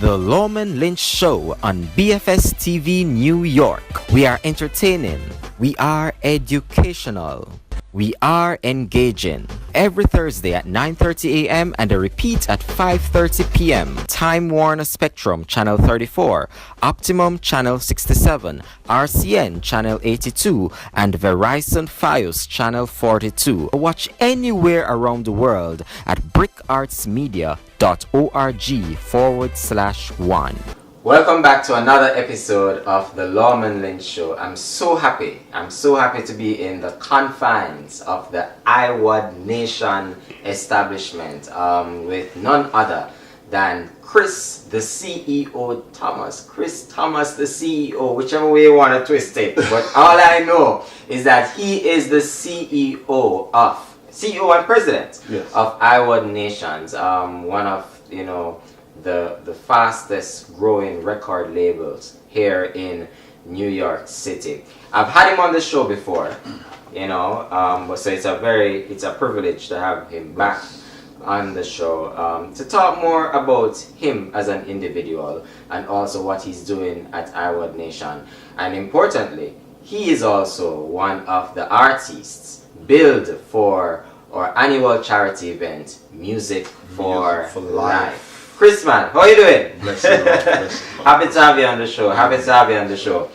The Lawman Lynch Show on BFS TV New York. We are entertaining. We are educational. We are engaging. Every Thursday at 9:30 a.m. and a repeat at 5:30 p.m. Time Warner Spectrum Channel 34, Optimum Channel 67, RCN Channel 82, and Verizon Fios Channel 42. Watch anywhere around the world at brickartsmedia.org/1. Welcome back to another episode of the Lawman Lynch Show. I'm so happy to be in the confines of the IWAD Nation establishment with none other than Chris, the CEO Thomas. Chris Thomas, the CEO, whichever way you want to twist it. But all I know is that he is the CEO and president of IWAD Nations, one of, the fastest growing record labels here in New York City. I've had him on the show before, but so it's a privilege to have him back on the show to talk more about him as an individual and also what he's doing at IWAD Nation. And importantly, he is also one of the artists billed for our annual charity event, Music for Life. Chris, man, how are you doing? Bless you, bless you. Happy to have you on the show.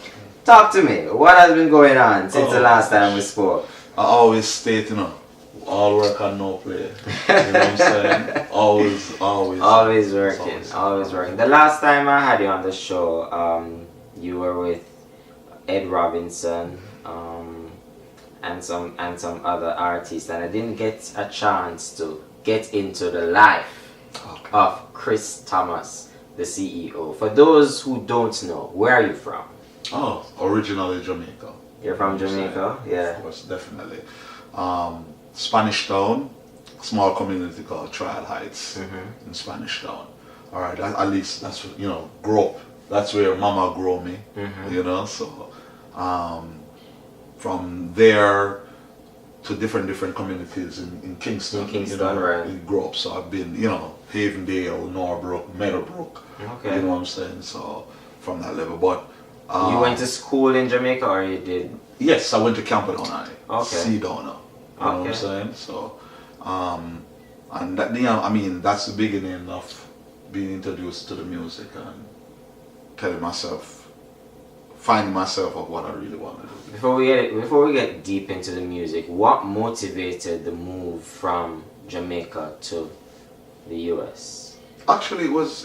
Talk to me. What has been going on since the last time we spoke? I always state, all work and no play. You know what I'm saying? Always working. The last time I had you on the show, you were with Ed Robinson and some other artists, and I didn't get a chance to get into the life of Chris Thomas, the CEO. For those who don't know, where are you from? Oh, originally Jamaica. You're from Jamaica? Yeah. Of course, definitely. Spanish Town, small community called Trial Heights in Spanish Town. All right, at least that's, grew up. That's where Mama grew me, so from there to different communities in Kingston. Right. We grew up, so I've been, Havendale, Norbrook, Meadowbrook. Okay. You know what I'm saying? So from that level, but you went to school in Jamaica, or you did? Yes, I went to Camperdown High. Okay. Sedona. You know what I'm saying? So, and that, that's the beginning of being introduced to the music and finding myself of what I really want to do. Before we get deep into the music, what motivated the move from Jamaica to the US? Actually, it was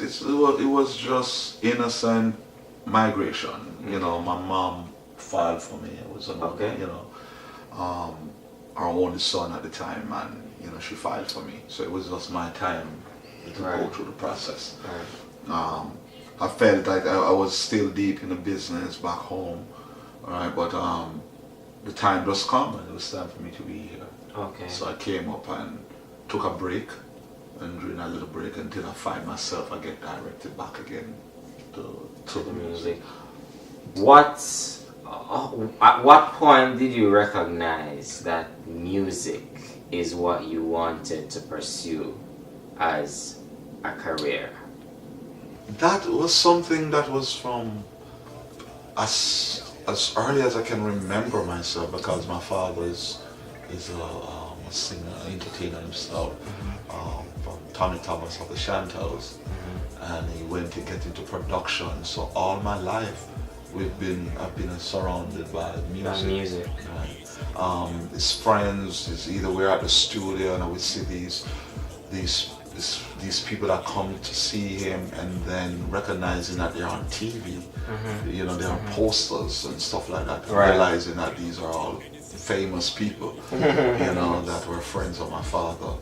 just innocent migration. My mom filed for me. It was our only son at the time, and she filed for me. So it was just my time to go through the process. Right. I felt like I was still deep in the business back home, alright, but the time just come and it was time for me to be here. Okay. So I came up and took a break, and during a little break until I find myself, I get directed back again to the music. At what point did you recognize that music is what you wanted to pursue as a career? That was something that was from as early as I can remember myself, because my father is a singer, entertainer himself, from Tommy Thomas of the Chantels, and he went to get into production. So all my life I've been surrounded by music. Right. His friends, either we're at the studio and I would see these people that come to see him, and then recognizing that they're on TV, they're on posters and stuff like that, realizing that these are all famous people, that were friends of my father,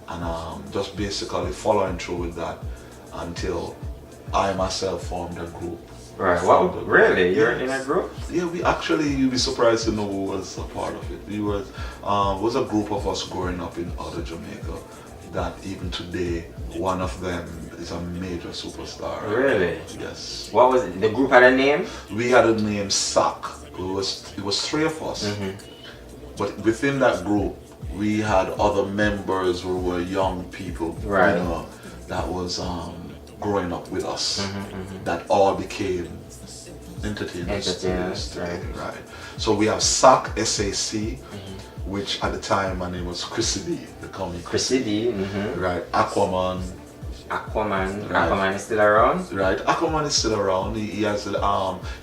and just basically following through with that until I myself formed a group. Right. Well, really? You're in a group? Yeah, you'd be surprised to know who was a part of it. It was a group of us growing up in other Jamaica that even today, one of them is a major superstar. Really? Yes. What was it? The group had a name? We had a name, SAC. It was three of us. But within that group, we had other members who were young people. Right. That was growing up with us that all became entertainers today, right? So we have SAC, SAC, which at the time my name was Chrissy D. They call me Chrissy D. Right? Aquaman. Aquaman. Right. Aquaman is still around. Right, Aquaman is still around. He has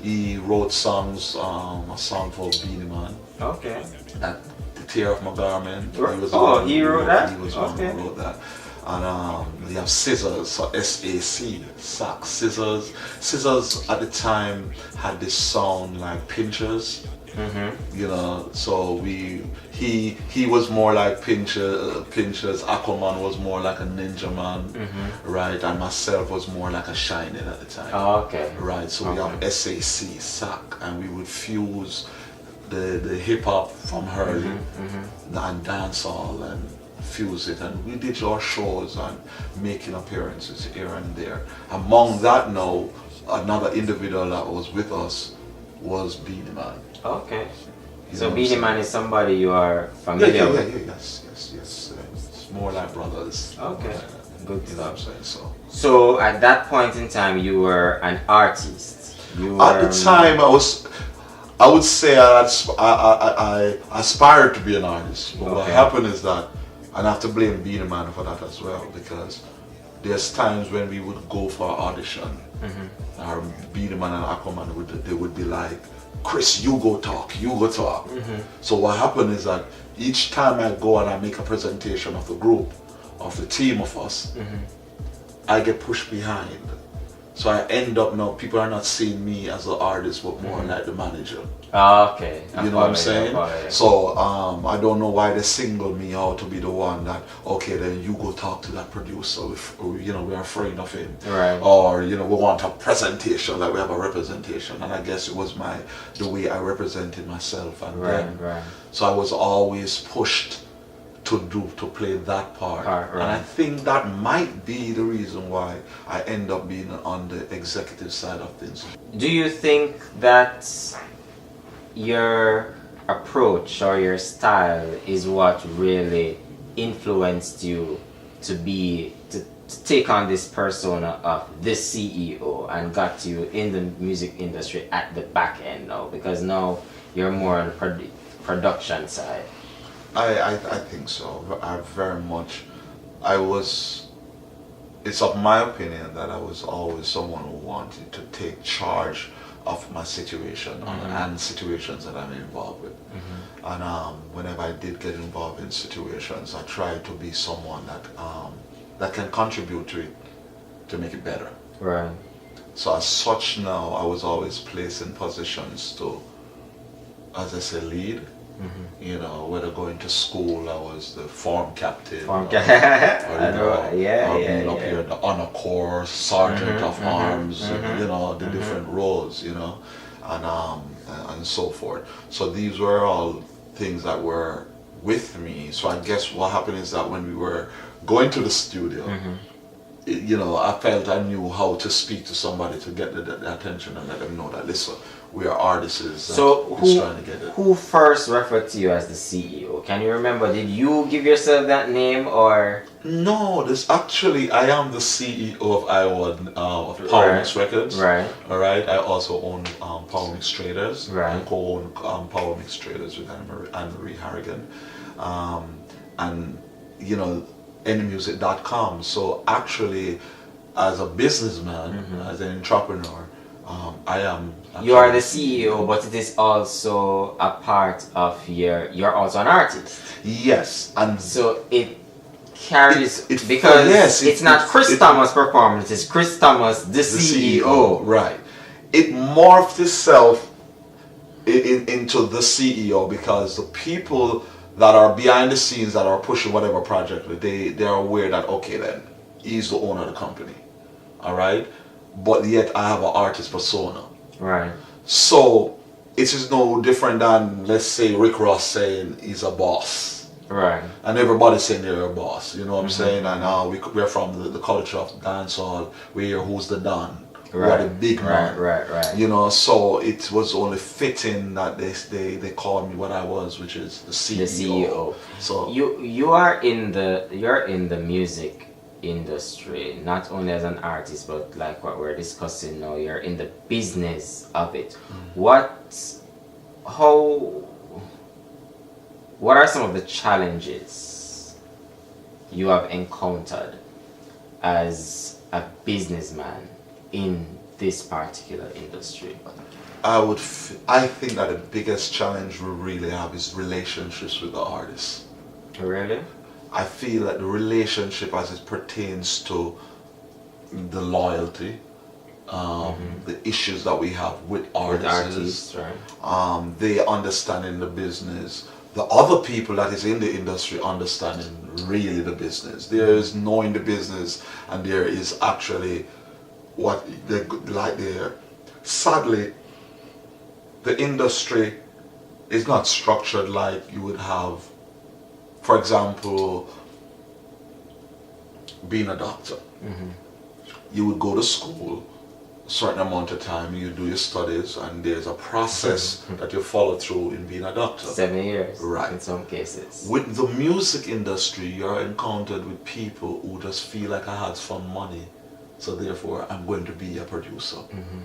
he wrote songs, a song for Beanie Man. Okay. That The Tear of My Garment. He wrote that. He was one who wrote that. And we have Scissors, so SAC, Sac, Scissors. Scissors at the time had this sound like Pinchers. You know, so he was more like Pinchers. Aquaman was more like a Ninja Man, right? And myself was more like a Shining at the time. Oh, okay. Right, so we have SAC, SAC, and we would fuse the hip hop from Hurley and dancehall and fuse it, and we did our shows and making appearances here and there. Among that now, another individual that was with us was Beanie Man. Okay. You So know Beanie Man is somebody you are familiar with? Yes. It's more like brothers. Okay. Good You know what I'm stuff. saying? So at that point in time, you were an artist. You were, At the time, I would say I aspired to be an artist. But what happened is that, and I have to blame Beanie Man for that as well, because there's times when we would go for an audition, or Beanie Man and Aquaman they would be like, Chris, you go talk. So what happened is that each time I go and I make a presentation of the group, of the team of us, I get pushed behind. So I end up now, people are not seeing me as the artist, but more like the manager. Okay. You know what I'm saying? So I don't know why they singled me out to be the one that, okay, then you go talk to that producer. If, you know, we're afraid of him. Right. Or, you know, we want a presentation, like we have a representation. And I guess it was the way I represented myself. And then, so I was always pushed to play that part. And I think that might be the reason why I end up being on the executive side of things. Do you think that your approach or your style is what really influenced you to take on this persona of this CEO and got you in the music industry at the back end now, because now you're more on the production side? I think so. I very much. It's of my opinion that I was always someone who wanted to take charge of my situation and situations that I'm involved with. And whenever I did get involved in situations, I tried to be someone that can contribute to it to make it better. Right. So as such now, I was always placed in positions to, as I say, lead. You know, whether going to school, I was the form captain, or being up here, the honor corps, sergeant of arms, you know, the different roles, you know, and so forth. So these were all things that were with me. So I guess what happened is that when we were going to the studio, you know, I felt I knew how to speak to somebody to get the attention and let them know that, listen, we are artists. So who first referred to you as the CEO? Can you remember? Did you give yourself that name, or? No, I am the CEO of IWAD, of Power Mix Records. Right. All right. I also own Power Mix Traders. Right. I co-own Power Mix Traders with Anne-Marie Harrigan, and you know, anymusic.com. So actually, as a businessman, as an entrepreneur, I am. You are the CEO, but it is also a part of you're also an artist. Yes, and so it carries because it's not Chris Thomas performance, it's Chris Thomas the CEO. Right. It morphed itself into the CEO because the people that are behind the scenes that are pushing whatever project, they are aware that, okay, then he's the owner of the company. All right. But yet I have an artist persona. Right. So it is no different than, let's say, Rick Ross saying he's a boss. Right. And everybody's saying they're a boss. You know what I'm saying? And we're from the culture of dancehall. We hear who's the Don. Right. Or the big man. Right. You know, so it was only fitting that they called me what I was, which is the CEO. The CEO. So you're in the music industry, not only as an artist, but like what we're discussing now, you're in the business of it. How, what are some of the challenges you have encountered as a businessman in this particular industry? I think that the biggest challenge we really have is relationships with the artists. Really? I feel that the relationship as it pertains to the loyalty, the issues that we have with artists, right? they understanding the business, the other people that is in the industry understanding really the business. There is knowing the business, and there is actually what they like there. Sadly, the industry is not structured like you would have, for example, being a doctor. You would go to school a certain amount of time, you do your studies, and there's a process that you follow through in being a doctor. 7 years, right? In some cases. With the music industry, you're encountered with people who just feel like I had some money, so therefore I'm going to be a producer,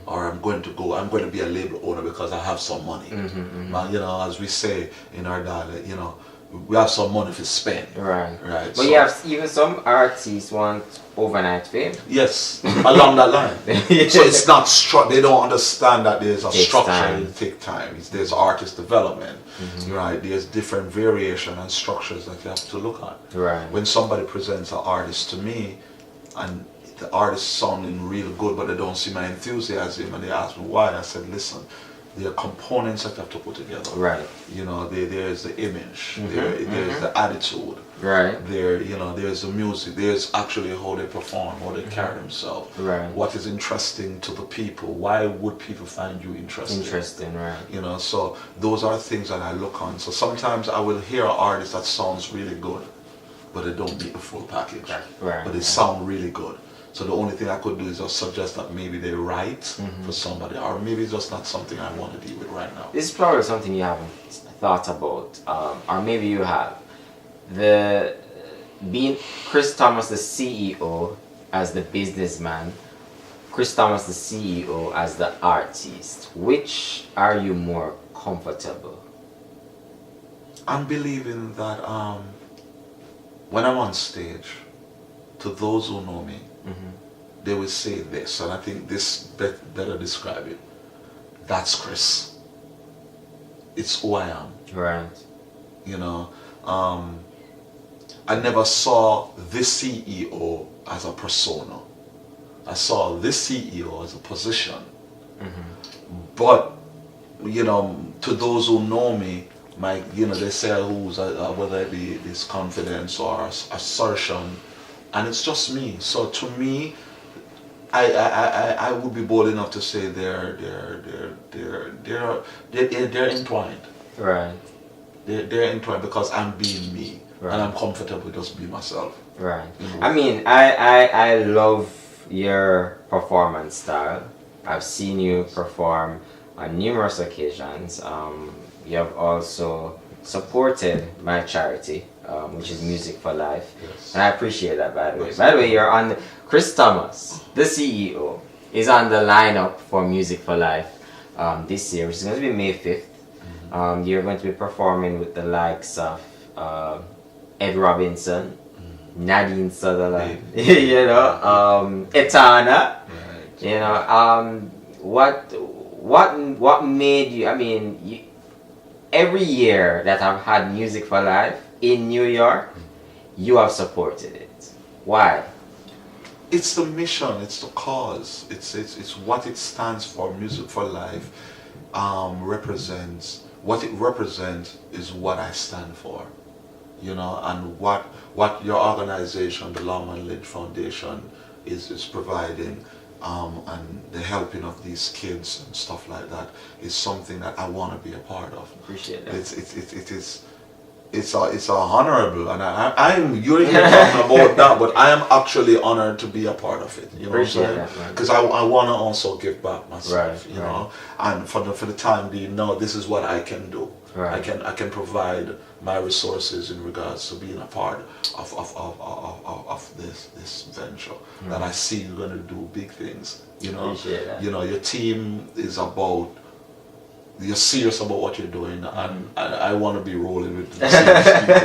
or I'm going to be a label owner because I have some money. Man, you know, as we say in our dialect, you know, we have some money to spend. Right. Right. But you have even some artists want overnight fame. Yes, along that line. So it's not they don't understand that there's a structure. Time. It takes time. There's artist development. Right. There's different variation and structures that you have to look at. Right. When somebody presents an artist to me, and the artist sounding real good, but they don't see my enthusiasm, and they ask me why, I said, listen, there are components that you have to put together. Right. You know, there's the image, there's the attitude. Right. There's the music, there's actually how they perform, how they carry themselves. Right. What is interesting to the people? Why would people find you interesting? Interesting, right. You know, so those are things that I look on. So sometimes I will hear an artist that sounds really good, but they don't meet the full package. Right. But they sound really good. So the only thing I could do is just suggest that maybe they write for somebody, or maybe it's just not something I want to deal with right now. This is probably something you haven't thought about, or maybe you have. Being Chris Thomas the CEO as the businessman, Chris Thomas the CEO as the artist, which are you more comfortable? I'm believing that when I'm on stage, to those who know me, they will say this, and I think this better describe it. That's Chris. It's who I am. Right. You know, I never saw this CEO as a persona. I saw this CEO as a position. But, you know, to those who know me, they say who's whether it be this confidence or assertion, and it's just me. So to me, I would be bold enough to say they're entwined. Right. They're entwined because I'm being me, and I'm comfortable just being myself. Right. I mean, I love your performance style. I've seen you perform on numerous occasions. You have also supported my charity, which is Music for Life, and I appreciate that. By the way, you're on. Chris Thomas, the CEO, is on the lineup for Music for Life this year, which is going to be May 5th. You're going to be performing with the likes of Ed Robinson, Nadine Sutherland, you know, Etana. Right. You know, what made you? I mean, every year that I've had Music for Life in New York, you have supported it. Why? It's the mission, it's the cause, it's what it stands for. Music for Life represents, what it represents is what I stand for, you know, and what your organization, the Lawman Lynch Foundation, is providing, and the helping of these kids and stuff like that is something that I want to be a part of. Appreciate that. It is it's a honorable, and I'm you're here talking about that, but I am actually honored to be a part of it. You know Appreciate what I'm that, saying? man. Because I want to also give back myself. Right, You right. know, and for the time being, no, this is what I can do. Right. I can provide my resources in regards to being a part of this venture that I see you're going to do big things. You know, Appreciate that. you know, your team is about. You're serious about what you're doing, and I want to be rolling with the serious people.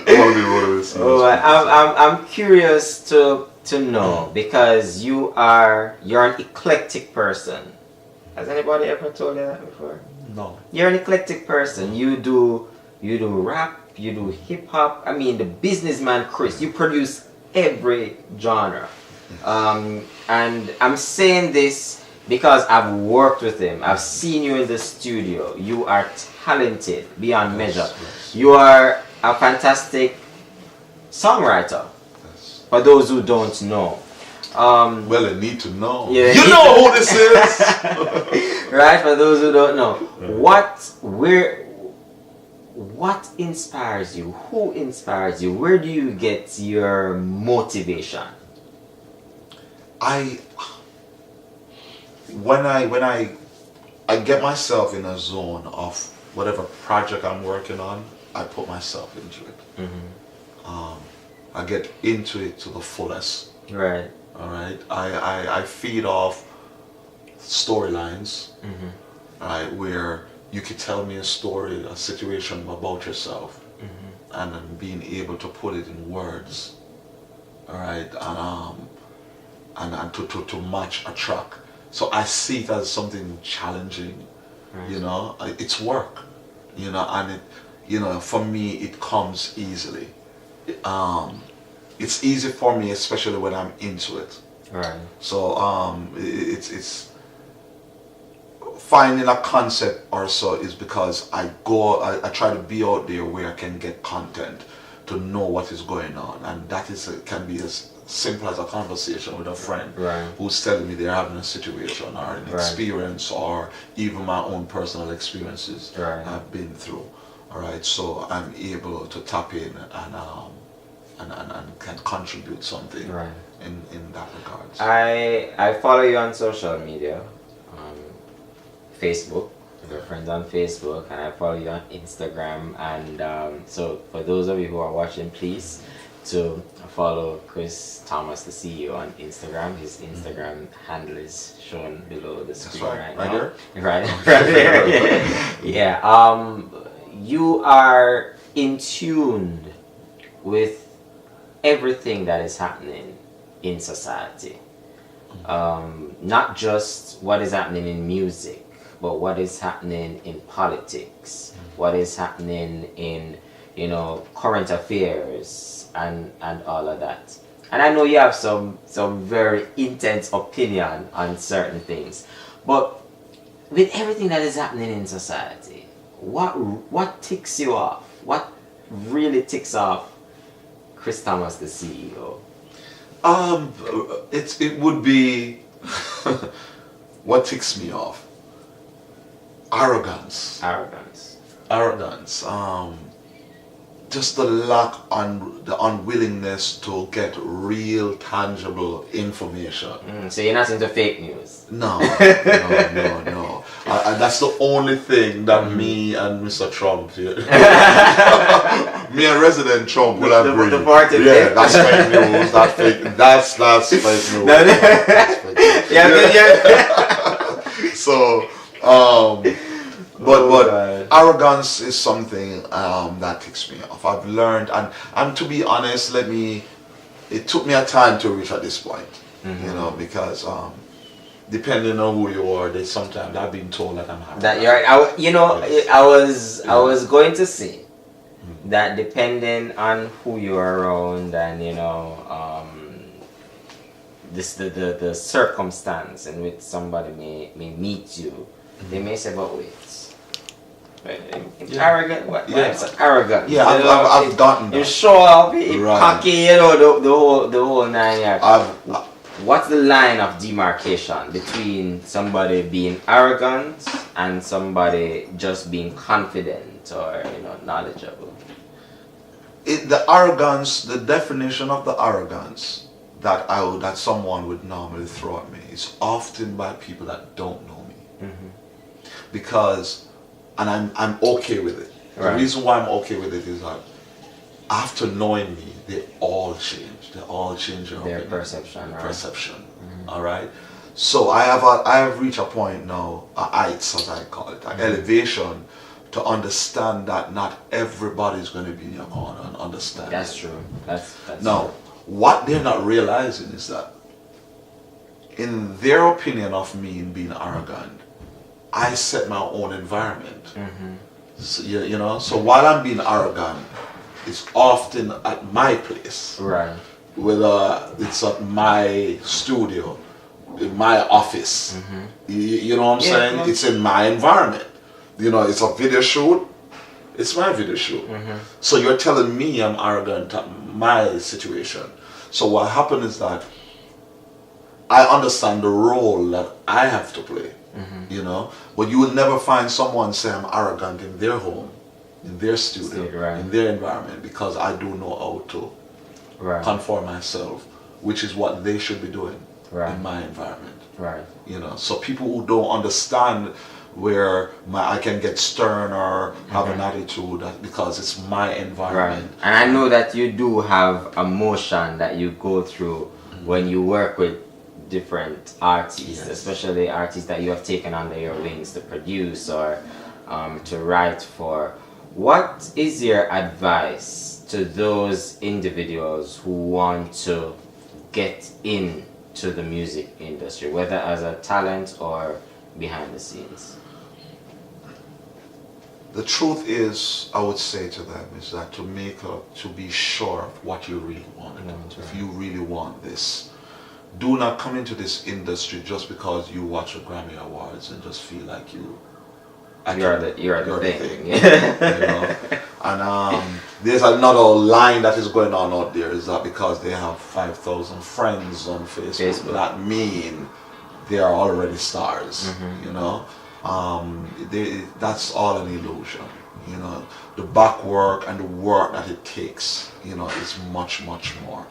I want to be rolling with serious people. I'm curious to know, because you're an eclectic person. Has anybody ever told you that before? No. You're an eclectic person. You do rap, you do hip hop. I mean, the businessman Chris. You produce every genre. And I'm saying this because I've worked with him. I've seen you in the studio. You are talented beyond measure. Yes. You are a fantastic songwriter. Yes. For those who don't know. Well, they need to know. Yeah. You know who this is. Right, for those who don't know. What inspires you? Who inspires you? Where do you get your motivation? When I get myself in a zone of whatever project I'm working on, I put myself into it. I get into it to the fullest. Right. All right. I feed off storylines. Right, where you could tell me a story, a situation about yourself, and then being able to put it in words. All right, and to match a track. So I see it as something challenging. Right. You know, it's work. You know, and it, you know, for me it comes easily. It's easy for me, especially when I'm into it. Right. So it's finding a concept or so is because I try to be out there where I can get content to know what is going on, and that can be as simple as a conversation with a friend who's telling me they're having a situation or an experience, or even my own personal experiences I've been through. All right, so I'm able to tap in and can contribute something in that regard. I follow you on social media, Facebook. We're friends on Facebook, and I follow you on Instagram. And so for those of you who are watching, please to follow Chris Thomas, the CEO, on Instagram. His Instagram handle is shown below the screen right now. Here? Right there. Yeah. You are in tune with everything that is happening in society. Not just what is happening in music, but what is happening in politics, what is happening in, you know, current affairs and all of that. And I know you have some very intense opinion on certain things, but with everything that is happening in society, what ticks you off? What really ticks off Chris Thomas, the CEO? It would be what ticks me off. Arrogance. Just the lack the unwillingness to get real, tangible information. So you're not into fake news? No. That's the only thing that me and Mr. Trump, me and Resident Trump will agree. The party. Yeah, that's fake news. That's fake news. That's fake news. That's fake news. Yeah. So, but arrogance is something that ticks me off. I've learned, and to be honest, it took me a time to reach at this point, you know, because depending on who you are, sometimes I've been told that I'm arrogant. That you're, I was going to say that depending on who you are around, and you know, the circumstance in which somebody may meet you, they may say, but wait. Arrogant? What? It's arrogant. Yeah, I've gotten that. You show up, cocky, you know, the whole 9 yards. What's the line of demarcation between somebody being arrogant and somebody just being confident arrogant or knowledgeable. The arrogance, the definition of the arrogance that someone would normally throw at me is often by people that don't know me. Because, and I'm okay with it. Right. The reason why I'm okay with it is that after knowing me, they all change. They all change Their perception. Right? Perception. All right. So I have reached a point now, a heights as I call it, an elevation, to understand that not everybody is going to be in your corner and understand. That's true. That's now, true. what they're not realizing is that in their opinion of me in being arrogant, I set my own environment. So, so while I'm being arrogant, it's often at my place. Right. Whether it's at my studio, in my office. You know what I'm saying? Yeah. It's in my environment. It's a video shoot. It's my video shoot. So you're telling me I'm arrogant at my situation. So what happened is that I understand the role that I have to play. But you will never find someone say I'm arrogant in their home, in their studio, right. in their environment, because I do know how to conform myself, which is what they should be doing in my environment. Right. So people who don't understand where I can get stern or have an attitude because it's my environment. Right. And I know that you do have a motion that you go through when you work with different artists, especially artists that you have taken under your wings to produce or to write for. What is your advice to those individuals who want to get into the music industry, whether as a talent or behind the scenes? The truth is, I would say to them, is that to be sure of what you really want. If you really want this, do not come into this industry just because you watch the Grammy Awards and just feel like you're the thing. And there's another line that is going on out there, is that because they have 5,000 friends on Facebook, that mean they are already stars. That's all an illusion. The back work and the work that it takes, is much, much more.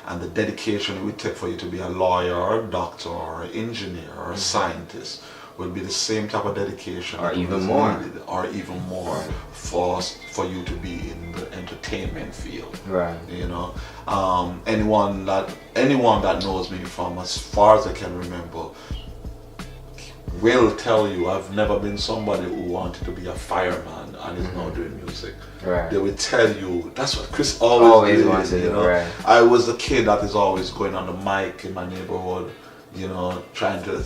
And the dedication it would take for you to be a lawyer, or a doctor, or an engineer, or a scientist will be the same type of dedication, or even more, for you to be in the entertainment field. Right. Anyone that knows me from as far as I can remember will tell you I've never been somebody who wanted to be a fireman and is now doing music. Right. They will tell you that's what Chris always wanted to do. Right. I was the kid that is always going on the mic in my neighborhood, trying to,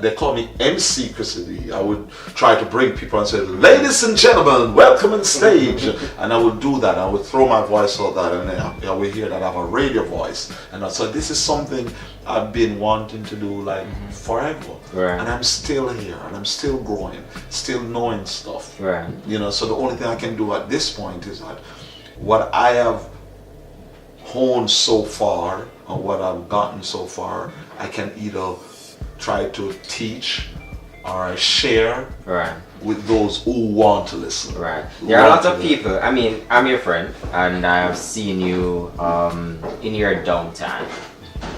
they call me MC Chris D. I would try to bring people and say, ladies and gentlemen, welcome on stage. And I would do that. I would throw my voice out that, and then I would hear that I have a radio voice. And so this is something I've been wanting to do forever. Right. And I'm still here, and I'm still growing, still knowing stuff. Right. So the only thing I can do at this point is that what I have honed so far, or what I've gotten so far, I can either try to teach or share with those who want to listen. Right. There are a lot of people. I mean, I'm your friend, and I have seen you in your downtime.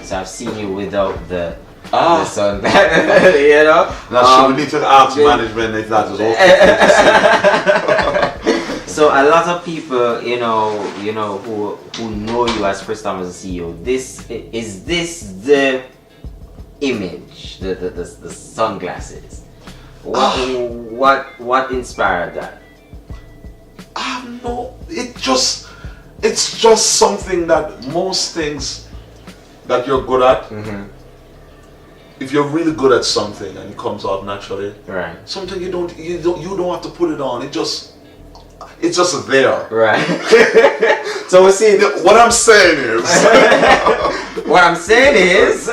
So I've seen you without the sun. Now, we need to ask management if that is okay. So a lot of people, who know you as Chris Thomas, the CEO. Is this the image, the sunglasses? What inspired that? No, it's just something that most things that you're good at. If you're really good at something and it comes out naturally, right? Something you don't have to put it on. It's just there. Right. So we see. What I'm saying is.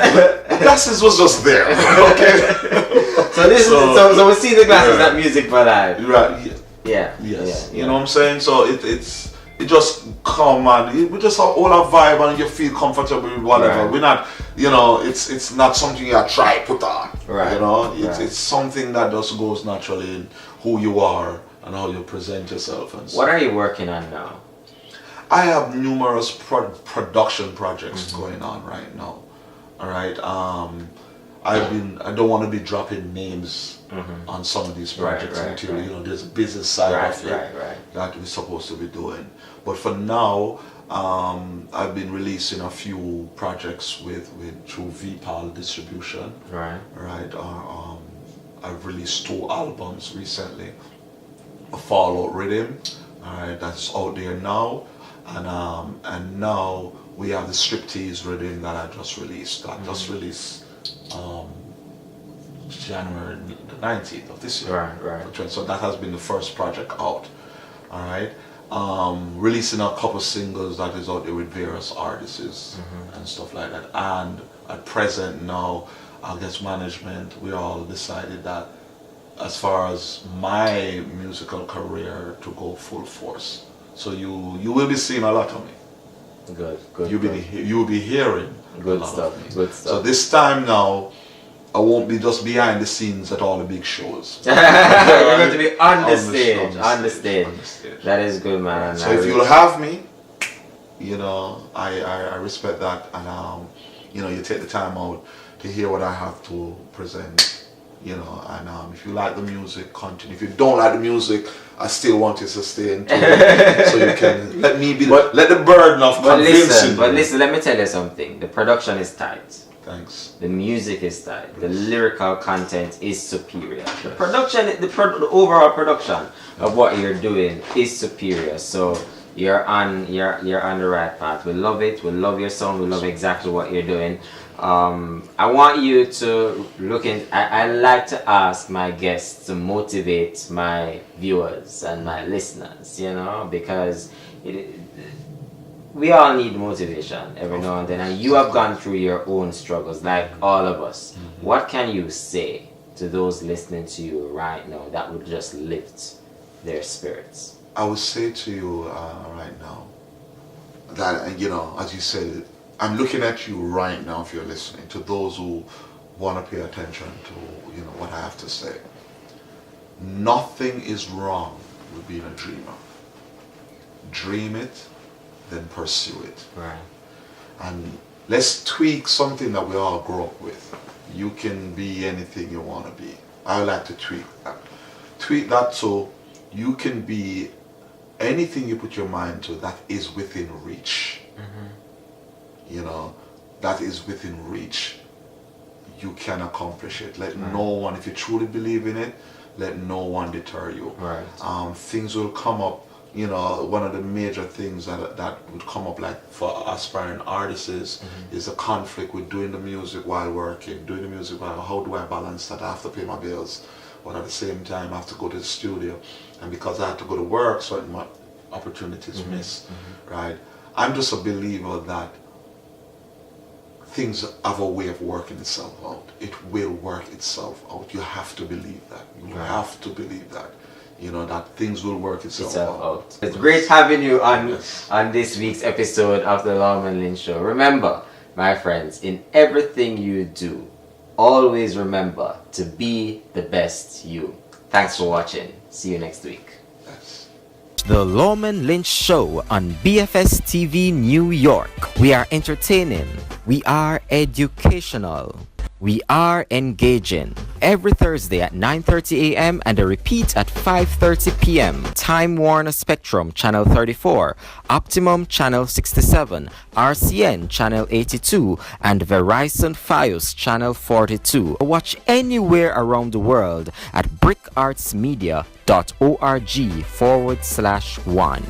Glasses was just there. Okay. So we see the glasses at Music for Life. Right. Yeah. Yes. You know what I'm saying? So it just come and we just all have vibe and you feel comfortable with whatever. Right. We're not, it's not something you try put on. Right. It's something that just goes naturally in who you are and how you present yourself and so. What are you working on now? I have numerous production projects going on right now. All right. I don't want to be dropping names on some of these projects until you know there's a business side of it that we're supposed to be doing. But for now, I've been releasing a few projects with through VPAL distribution. Right. I've released 2 albums recently. A Fallout Rhythm, alright, that's out there now, and now we have the Striptease Rhythm that I just released. That just released January the 19th of this year. Right. So that has been the first project out. Alright. Releasing a couple singles that is out there with various artists and stuff like that. And at present now, I guess management, we all decided that as far as my musical career to go full force. So you will be seeing a lot of me. Good. You will be hearing good stuff. Good stuff. So this time now, I won't be just behind the scenes at all the big shows. You're going to be on the stage. On the stage. That is good, man. So if you'll have me, you know, I respect that, and you know, you take the time out to hear what I have to present. You know, and if you like the music, continue. If you don't like the music, I still want you to stay in tune, so you can let me be. Let the burden of convincing. But listen, let me tell you something. The production is tight. Thanks. The music is tight. The lyrical content is superior. The production, the overall production of what you're doing is superior. So you're on the right path. We love it. We love your song. We love exactly what you're doing. I want you to look in. I like to ask my guests to motivate my viewers and my listeners, you know, because we all need motivation every now and then, and you have gone through your own struggles like all of us. What can you say to those listening to you right now that would just lift their spirits? I would say to you right now that, you know, as you said, I'm looking at you right now if you're listening, to those who want to pay attention to, you know, what I have to say. Nothing is wrong with being a dreamer. Dream it, then pursue it. Right. And let's tweak something that we all grew up with. You can be anything you want to be. I like to tweak that. Tweak that so you can be anything you put your mind to that is within reach. You know, that is within reach. You can accomplish it. Let no one, if you truly believe in it, let no one deter you. Right. Things will come up. You know, one of the major things that would come up, like for aspiring artists, is a conflict with doing the music while working, doing the music while, how do I balance that? I have to pay my bills, but at the same time I have to go to the studio, and because I have to go to work, certain opportunities miss, right? I'm just a believer that things have a way of working itself out. It will work itself out. You have to believe that. You have to believe that. You know, that things will work itself out. It's great having you on this week's episode of the Lawman Lynch Show. Remember, my friends, in everything you do, always remember to be the best you. Thanks for watching. See you next week. The Lawman Lynch Show on BFS TV New York. We are entertaining. We are educational. We are engaging. Every Thursday at 9:30 a.m. and a repeat at 5:30 p.m. Time Warner Spectrum Channel 34, Optimum Channel 67, RCN Channel 82, and Verizon Fios Channel 42. Watch anywhere around the world at brickartsmedia.org/1.